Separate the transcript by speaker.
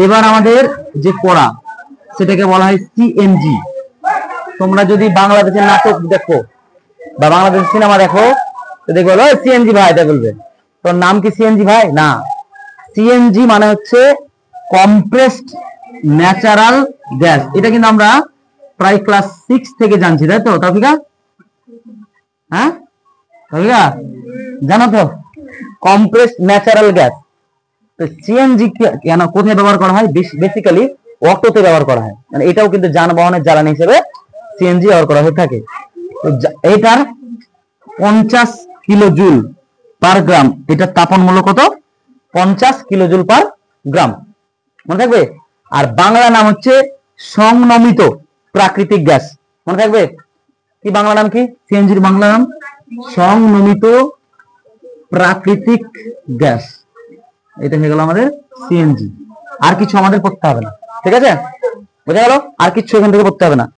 Speaker 1: এবার আমাদের যে পড়া সেটাকে বলা হয় সিএনজি। তোমরা যদি বাংলাদেশের নাটক দেখো বা বাংলাদেশের সিনেমা দেখো তো দেখবে সিএনজি ভাই, তাই বলবে। তোর নাম কি সিএনজি ভাই? না, সিএনজি মানে হচ্ছে কম্প্রেসড ন্যাচারাল গ্যাস। এটা কিন্তু আমরা প্রায় ক্লাস 6 থেকে জানছি, তাই তো তাফিকা? হ্যাঁ তাফিকা জানো তো কম্প্রেসড ন্যাচারাল গ্যাস। তো সিএনজি কেন কোথায় ব্যবহার করা হয়? বেসিক্যালি অটোতে ব্যবহার করা হয়, মানে এটাও কিন্তু যানবাহনের জ্বালানি হিসেবে সিএনজি ব্যবহার করা হয়ে থাকে। তো এটার 50 কিলো জুল পার গ্রাম, এটার তাপন মূল্য কত? 50 কিলো জুল পার গ্রাম, মনে থাকবে। আর বাংলা নাম হচ্ছে সংনমিত প্রাকৃতিক গ্যাস, মনে থাকবে। কি বাংলা নাম কি সিএনজির বাংলা নাম? সংনমিত প্রাকৃতিক গ্যাস। এটা হয়ে গেল আমাদের সিএনজি। আর কিছু আমাদের পড়তে হবে না, ঠিক আছে? বোঝা গেল? আর কিছু এখান থেকে পড়তে হবে না।